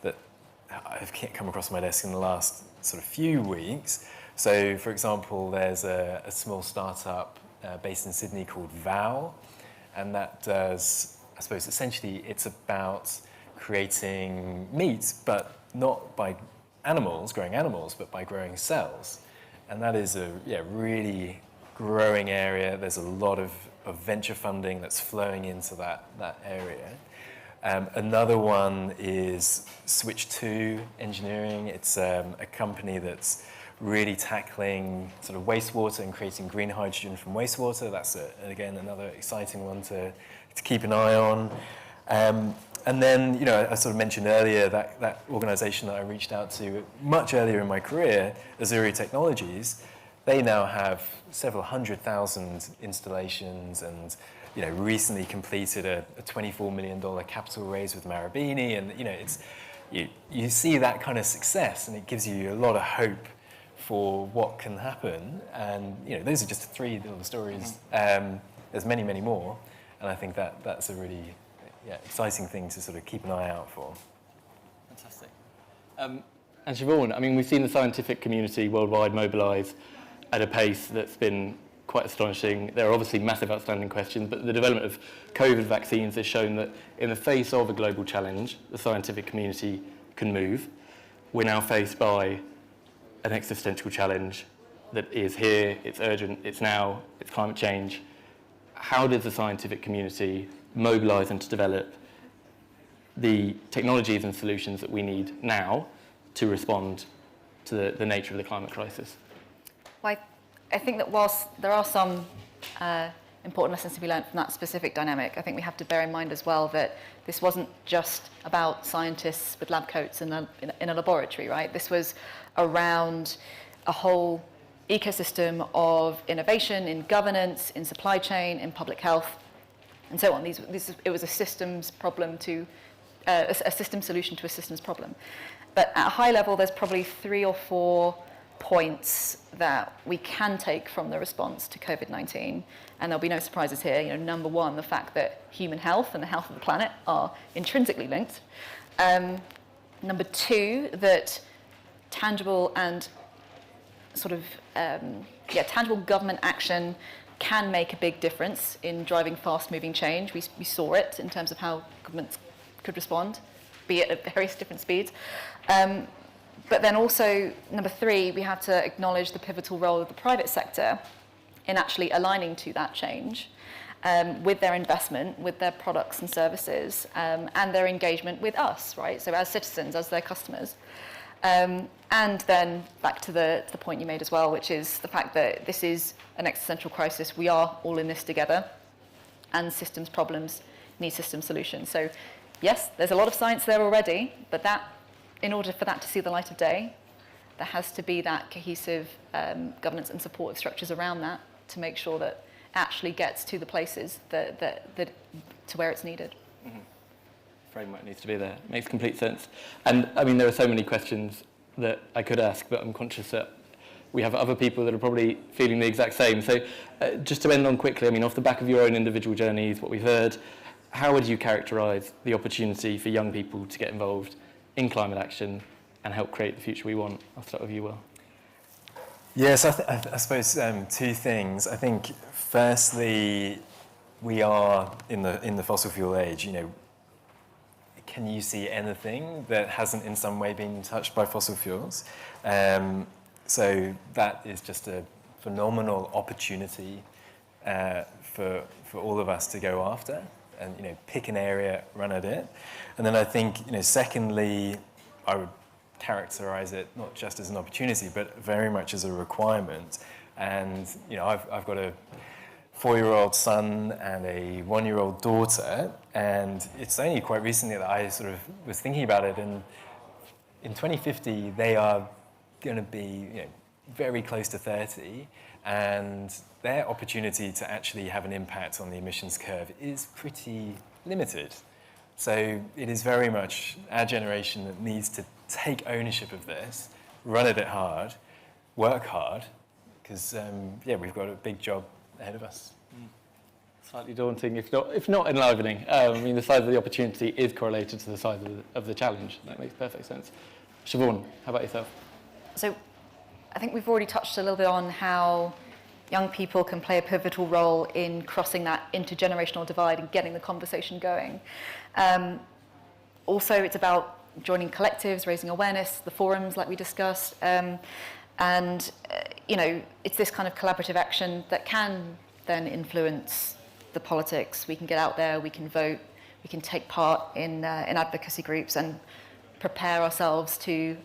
[SPEAKER 5] that have come across my desk in the last sort of few weeks. So, for example, there's a small startup based in Sydney called Vow, and that does, I suppose, essentially it's about creating meat, but not by growing animals, but by growing cells. And that is a really growing area. There's a lot of venture funding that's flowing into that area. Another one is Switch2 Engineering. It's a company that's really tackling sort of wastewater and creating green hydrogen from wastewater. That's, again, another exciting one to keep an eye on. And then, I sort of mentioned earlier that organization that I reached out to much earlier in my career, Azuri Technologies. They now have several 100,000 installations and, recently completed a $24 million capital raise with Marubeni. And, you see that kind of success and it gives you a lot of hope for what can happen. And, those are just 3 little stories. There's many, many more. And I think that's a really exciting thing to sort of keep an eye out for.
[SPEAKER 2] Fantastic. And Siobhan, I mean, we've seen the scientific community worldwide mobilise at a pace that's been quite astonishing. There are obviously massive outstanding questions, but the development of COVID vaccines has shown that in the face of a global challenge, the scientific community can move. We're now faced by an existential challenge that is here, it's urgent, it's now, it's climate change. How does the scientific community mobilise and to develop the technologies and solutions that we need now to respond to the nature of the climate crisis?
[SPEAKER 4] Well, I think that whilst there are some important lessons to be learned from that specific dynamic, I think we have to bear in mind as well that this wasn't just about scientists with lab coats in a laboratory, right? This was around a whole ecosystem of innovation in governance, in supply chain, in public health, and so on. It was a systems problem a system solution to a systems problem. But at a high level, there's probably 3 or 4 points that we can take from the response to COVID-19, and there'll be no surprises here. Number 1, the fact that human health and the health of the planet are intrinsically linked. Number 2, that tangible and sort of tangible government action can make a big difference in driving fast-moving change. We saw it in terms of how governments could respond, be it at various different speeds. But then also, number 3, we have to acknowledge the pivotal role of the private sector in actually aligning to that change. with their investment, with their products and services, and their engagement with us, right? So as citizens, as their customers. And then back to the point you made as well, which is the fact that this is an existential crisis. We are all in this together, and systems problems need system solutions. So yes, there's a lot of science there already, but in order for that to see the light of day, there has to be that cohesive governance and supportive structures around that to make sure that it actually gets to the places that to where it's needed.
[SPEAKER 2] Mm-hmm. Framework needs to be there. Makes complete sense. And I mean, there are so many questions that I could ask, but I'm conscious that we have other people that are probably feeling the exact same. So just to end on quickly, I mean, off the back of your own individual journeys, what we've heard, how would you characterise the opportunity for young people to get involved in climate action and help create the future we want? I'll start with you, Will.
[SPEAKER 5] Yes, I suppose two things. I think firstly, we are in the fossil fuel age. You know, can you see anything that hasn't in some way been touched by fossil fuels? So that is just a phenomenal opportunity for all of us to go after, and pick an area, run at it. And then I think secondly, I would characterize it not just as an opportunity, but very much as a requirement. And I've got a 4-year-old son and a 1-year-old daughter, and it's only quite recently that I sort of was thinking about it. And in 2050, they are going to be very close to 30, and their opportunity to actually have an impact on the emissions curve is pretty limited. So it is very much our generation that needs to take ownership of this, run at it hard, work hard, because we've got a big job ahead of us.
[SPEAKER 2] Slightly daunting, if not enlivening. I mean, the size of the opportunity is correlated to the size of the challenge. That makes perfect sense. Siobhan, how about yourself?
[SPEAKER 4] So I think we've already touched a little bit on how young people can play a pivotal role in crossing that intergenerational divide and getting the conversation going. Also, it's about joining collectives, raising awareness, the forums like we discussed, it's this kind of collaborative action that can then influence the politics. We can get out there, we can vote, we can take part in advocacy groups and prepare ourselves to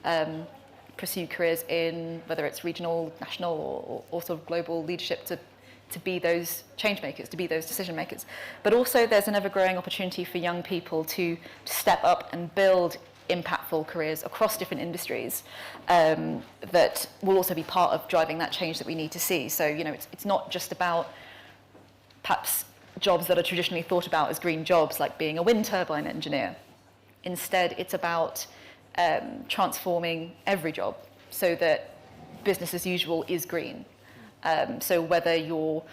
[SPEAKER 4] pursue careers in whether it's regional, national, or sort of global leadership to be those change makers, to be those decision makers. But also there's an ever-growing opportunity for young people to step up and build impactful careers across different industries that will also be part of driving that change that we need to see. So, it's not just about perhaps jobs that are traditionally thought about as green jobs, like being a wind turbine engineer. Instead, it's about transforming every job so that business as usual is green. So whether you're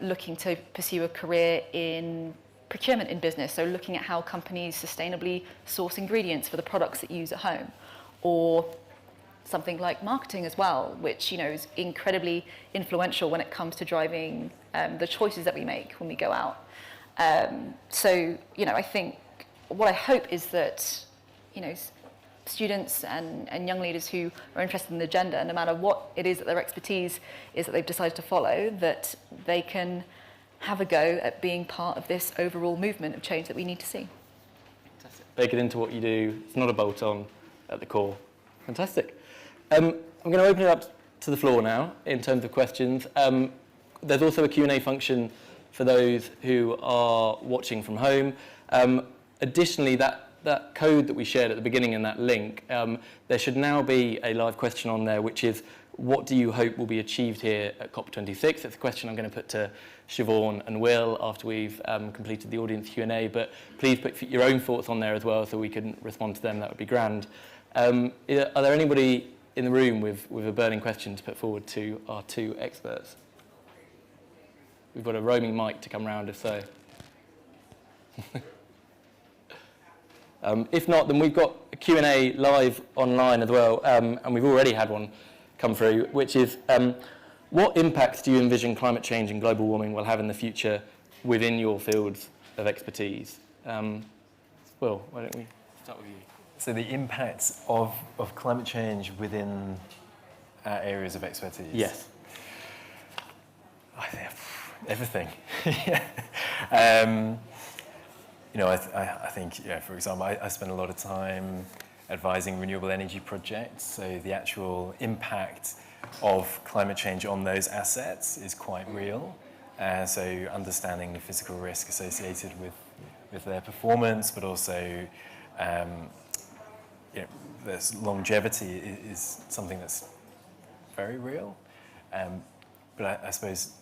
[SPEAKER 4] looking to pursue a career in procurement in business, so looking at how companies sustainably source ingredients for the products that you use at home, or something like marketing as well, which is incredibly influential when it comes to driving the choices that we make when we go out. I think what I hope is that students and young leaders who are interested in the agenda, no matter what it is that their expertise is that they've decided to follow, that they can have a go at being part of this overall movement of change that we need to see.
[SPEAKER 2] Fantastic. Bake it into what you do. It's not a bolt-on at the core. Fantastic. I'm going to open it up to the floor now in terms of questions. There's also a Q&A function for those who are watching from home. Additionally, that code that we shared at the beginning in that link, there should now be a live question on there, which is, what do you hope will be achieved here at COP26? It's a question I'm going to put to Siobhan and Will after we've completed the audience Q&A, but please put your own thoughts on there as well so we can respond to them. That would be grand. Are there anybody in the room with a burning question to put forward to our two experts? We've got a roaming mic to come round if so. If not, then we've got a Q&A live online as well, and we've already had one come through, which is, what impacts do you envision climate change and global warming will have in the future within your fields of expertise? Will, why don't we start with you?
[SPEAKER 5] So the impacts of climate change within our areas of expertise?
[SPEAKER 2] Yes.
[SPEAKER 5] I think everything. You know, I think, for example, I spend a lot of time advising renewable energy projects, so the actual impact of climate change on those assets is quite real. So understanding the physical risk associated with their performance, but also this longevity is something that's very real. But I suppose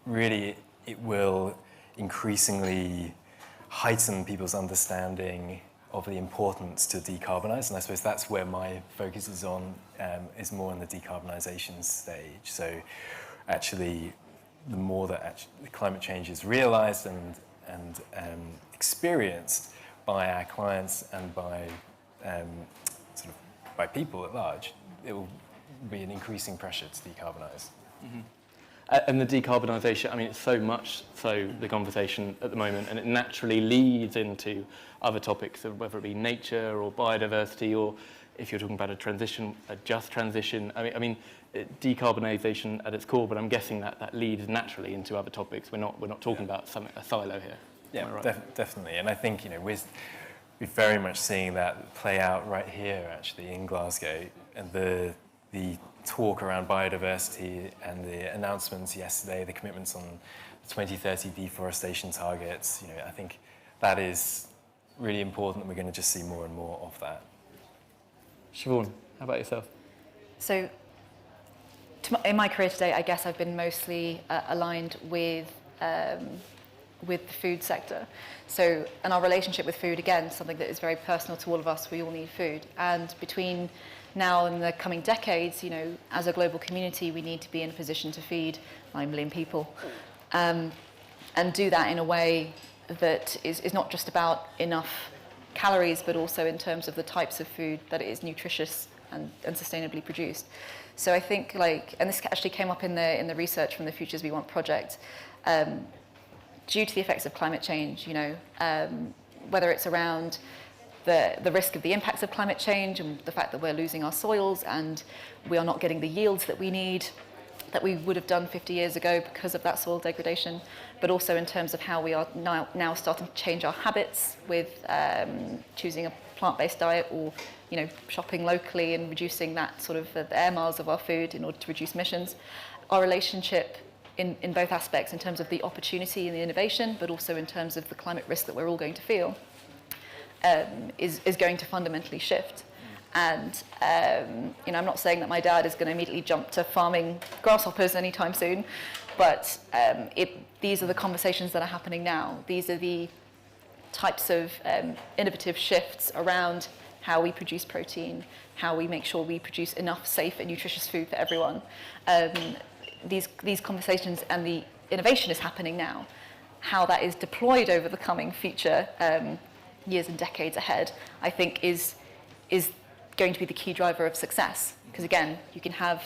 [SPEAKER 5] really it will increasingly heighten people's understanding of the importance to decarbonize, and I suppose that's where my focus is on, is more on the decarbonisation stage. So actually, the more that the climate change is realised and experienced by our clients and by by people at large, it will be an increasing pressure to decarbonise.
[SPEAKER 2] Mm-hmm. And the decarbonisation, I mean, it's so much so the conversation at the moment, and it naturally leads into other topics, whether it be nature or biodiversity, or if you're talking about a just transition. I mean, decarbonisation at its core, but I'm guessing that leads naturally into other topics. We're not talking about a silo here.
[SPEAKER 5] Yeah,
[SPEAKER 2] right?
[SPEAKER 5] definitely. And I think we're very much seeing that play out right here, actually, in Glasgow, and the talk around biodiversity and the announcements yesterday, the commitments on the 2030 deforestation targets. I think that is really important, and we're going to just see more and more of that.
[SPEAKER 2] Siobhan, how about yourself?
[SPEAKER 4] So, in my career today, I guess I've been mostly aligned with the food sector. So, and our relationship with food, again, something that is very personal to all of us. We all need food, and between now and the coming decades, as a global community, we need to be in a position to feed 9 million people, and do that in a way that is not just about enough calories, but also in terms of the types of food that is nutritious and sustainably produced. So I think, and this actually came up in the research from the Futures We Want project, due to the effects of climate change, whether it's around the risk of the impacts of climate change and the fact that we're losing our soils and we are not getting the yields that we need, that we would have done 50 years ago because of that soil degradation, but also in terms of how we are now starting to change our habits with choosing a plant-based diet, or shopping locally and reducing that sort of the air miles of our food in order to reduce emissions. Our relationship in both aspects, in terms of the opportunity and the innovation, but also in terms of the climate risk that we're all going to feel, is going to fundamentally shift. And I'm not saying that my dad is going to immediately jump to farming grasshoppers anytime soon, but these are the conversations that are happening now. These are the types of innovative shifts around how we produce protein, how we make sure we produce enough safe and nutritious food for everyone. These conversations and the innovation is happening now. How that is deployed over the coming future years and decades ahead, I think is going to be the key driver of success. Because again, you can have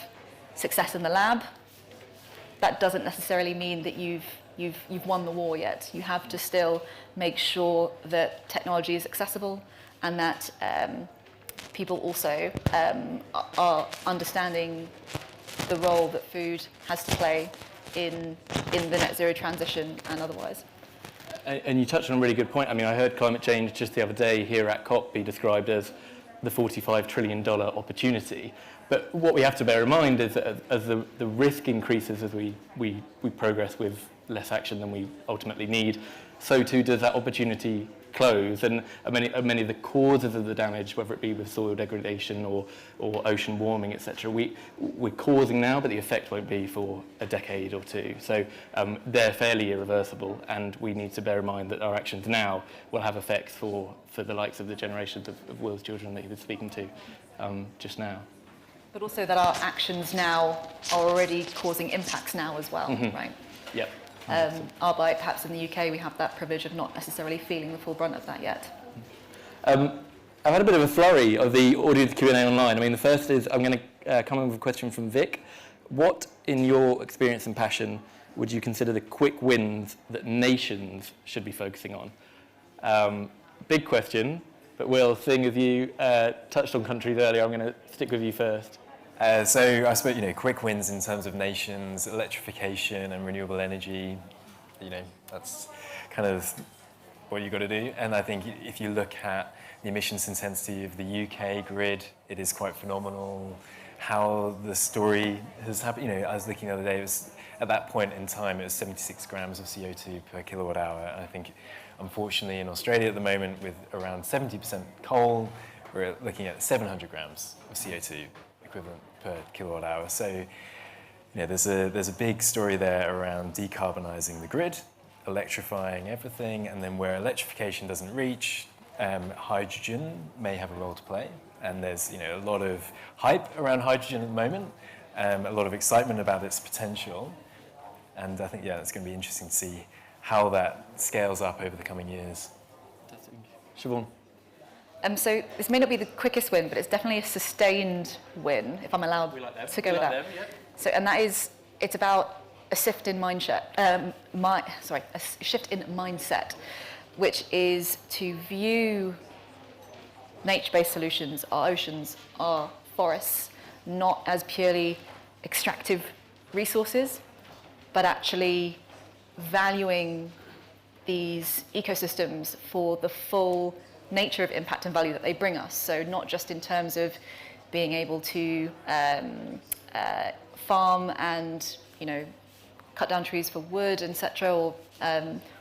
[SPEAKER 4] success in the lab. That doesn't necessarily mean that you've won the war yet. You have to still make sure that technology is accessible, and that people also are understanding the role that food has to play in the net zero transition and otherwise.
[SPEAKER 2] And you touched on a really good point. I mean, I heard climate change just the other day here at COP be described as the $45 trillion opportunity. But what we have to bear in mind is that as the risk increases as we progress with less action than we ultimately need, so too does that opportunity close. And many of the causes of the damage, whether it be with soil degradation or ocean warming, etc., we're causing now, but the effect won't be for a decade or two. So they're fairly irreversible, and we need to bear in mind that our actions now will have effects for the likes of the generations of Will's children that he was speaking to just now.
[SPEAKER 4] But also that our actions now are already causing impacts now as well, right?
[SPEAKER 2] Yep.
[SPEAKER 4] Albeit perhaps in the UK we have that privilege of not necessarily feeling the full brunt of that yet.
[SPEAKER 2] I've had a bit of a flurry of the audience Q&A online. I mean, the first is, I'm going to come up with a question from Vic. What, in your experience and passion, would you consider the quick wins that nations should be focusing on? Big question, but Will, seeing as you touched on countries earlier, I'm going to stick with you first.
[SPEAKER 5] So I suppose, quick wins in terms of nations, electrification and renewable energy that's kind of what you've got to do. And I think if you look at the emissions intensity of the UK grid, it is quite phenomenal how the story has happened. I was looking the other day, it was, at that point in time, it was 76 grams of CO2 per kilowatt hour. And I think, unfortunately, in Australia at the moment, with around 70% coal, we're looking at 700 grams of CO2 equivalent per kilowatt hour. So, there's a big story there around decarbonising the grid, electrifying everything, and then where electrification doesn't reach, hydrogen may have a role to play. And there's a lot of hype around hydrogen at the moment, a lot of excitement about its potential. And I think, it's going to be interesting to see how that scales up over the coming years.
[SPEAKER 2] Siobhan?
[SPEAKER 4] So this may not be the quickest win, but it's definitely a sustained win, if I'm allowed to go with that. So, and that is, it's about a shift in mindset, a shift in mindset, which is to view nature-based solutions, our oceans, our forests, not as purely extractive resources, but actually valuing these ecosystems for the full nature of impact and value that they bring us. So not just in terms of being able to farm and cut down trees for wood, etc.,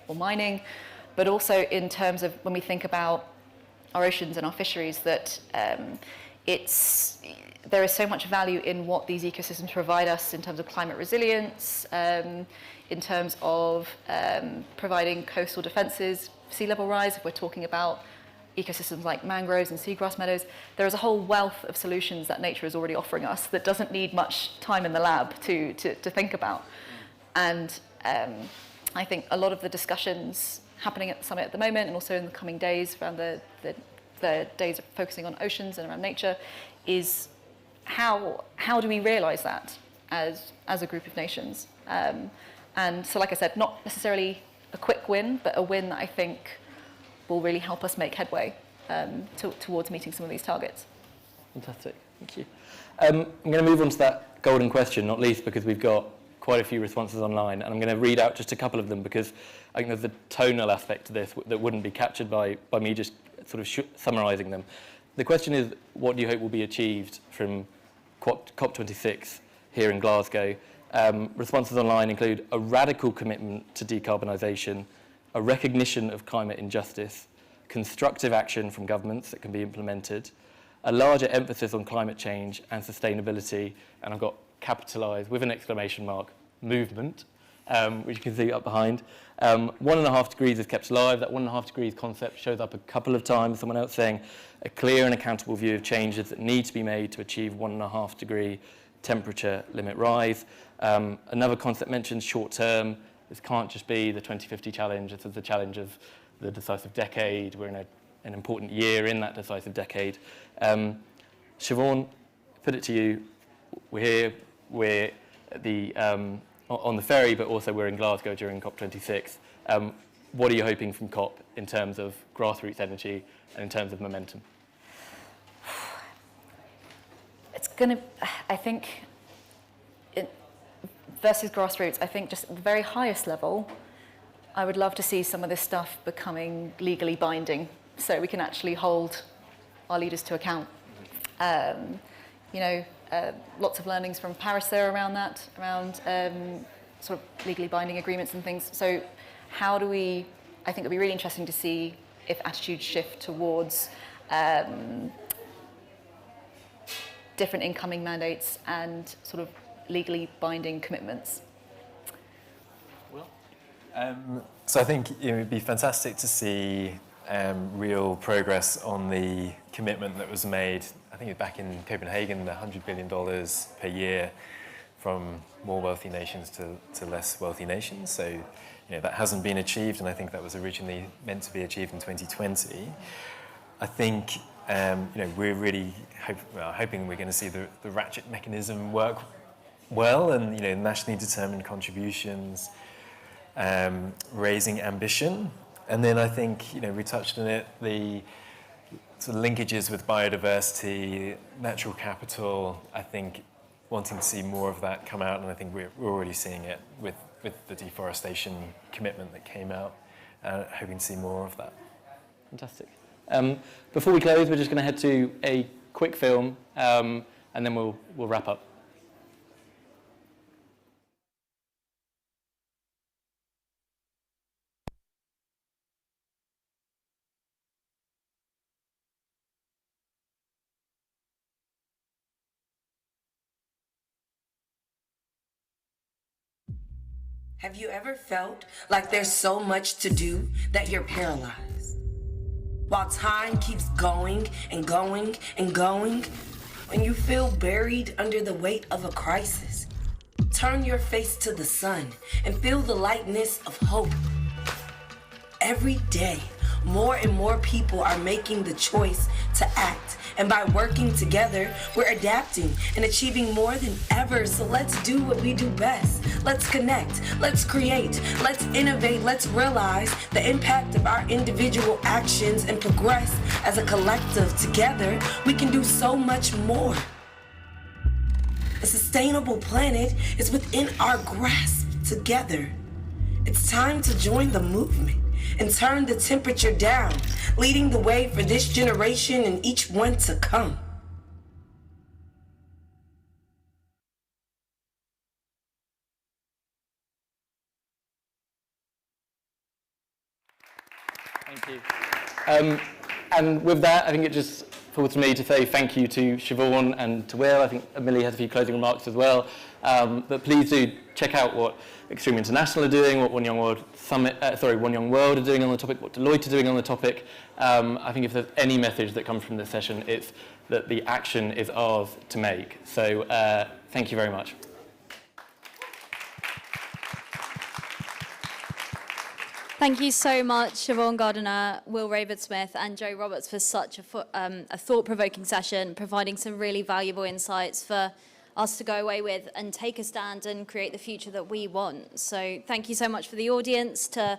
[SPEAKER 4] or mining, but also in terms of when we think about our oceans and our fisheries, that there is so much value in what these ecosystems provide us in terms of climate resilience, in terms of providing coastal defences, sea level rise, if we're talking about ecosystems like mangroves and seagrass meadows. There is a whole wealth of solutions that nature is already offering us that doesn't need much time in the lab to think about. And I think a lot of the discussions happening at the summit at the moment, and also in the coming days around the days of focusing on oceans and around nature, is how do we realise that as a group of nations? And so, like I said, not necessarily a quick win, but a win that I think will really help us make headway towards meeting some of these targets.
[SPEAKER 2] Fantastic, thank you. I'm going to move on to that golden question, not least because we've got quite a few responses online, and I'm going to read out just a couple of them because I think there's a tonal aspect to this that wouldn't be captured by me just sort of summarising them. The question is, what do you hope will be achieved from COP26 here in Glasgow? Responses online include a radical commitment to decarbonisation, a recognition of climate injustice, constructive action from governments that can be implemented, a larger emphasis on climate change and sustainability, and I've got capitalised with an exclamation mark, movement, which you can see up behind. 1.5 degrees is kept alive. That 1.5 degrees concept shows up a couple of times. Someone else saying a clear and accountable view of changes that need to be made to achieve 1.5 degree temperature limit rise. Another concept mentions short term. This can't just be the 2050 challenge. This is the challenge of the decisive decade. We're in an important year in that decisive decade. Siobhan, put it to you. We're here. We're at on the ferry, but also we're in Glasgow during COP26. What are you hoping from COP in terms of grassroots energy and in terms of momentum?
[SPEAKER 4] It's going to, I think, versus grassroots, I think just at the very highest level, I would love to see some of this stuff becoming legally binding so we can actually hold our leaders to account. Lots of learnings from Paris there around that, around sort of legally binding agreements and things. So how do we, I think it'll be really interesting to see if attitudes shift towards different incoming mandates and sort of legally binding commitments.
[SPEAKER 5] So I think it would be fantastic to see real progress on the commitment that was made, I think back in Copenhagen, the $100 billion per year from more wealthy nations to less wealthy nations. So that hasn't been achieved, and I think that was originally meant to be achieved in 2020. I think we're really hoping we're going to see the ratchet mechanism work well, and nationally determined contributions, raising ambition, and then I think we touched on it, the sort of linkages with biodiversity, natural capital. I think wanting to see more of that come out, and I think we're already seeing it with the deforestation commitment that came out, hoping to see more of that.
[SPEAKER 2] Fantastic. Before we close, we're just going to head to a quick film, and then we'll wrap up.
[SPEAKER 3] Have you ever felt like there's so much to do that you're paralyzed? While time keeps going and going and going, when you feel buried under the weight of a crisis, turn your face to the sun and feel the lightness of hope. Every day, more and more people are making the choice to act. And by working together, we're adapting and achieving more than ever. So let's do what we do best. Let's connect, let's create, let's innovate, let's realize the impact of our individual actions and progress as a collective. Together, we can do so much more. A sustainable planet is within our grasp together. It's time to join the movement and turn the temperature down, leading the way for this generation and each one to come.
[SPEAKER 2] Thank you. And with that, I think it just falls to me to say thank you to Siobhan and to Will. I think Millie has a few closing remarks as well. But please do check out what Extreme International are doing, what One Young World One Young World are doing on the topic, what Deloitte are doing on the topic. I think if there's any message that comes from this session, it's that the action is ours to make. So thank you very much.
[SPEAKER 1] Thank you so much, Siobhan Gardiner, Will Ravensmith, and Joe Roberts for such a thought-provoking session, providing some really valuable insights for us to go away with and take a stand and create the future that we want. So thank you so much for the audience for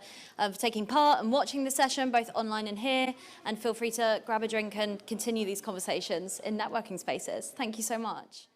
[SPEAKER 1] taking part and watching the session, both online and here, and feel free to grab a drink and continue these conversations in networking spaces. Thank you so much.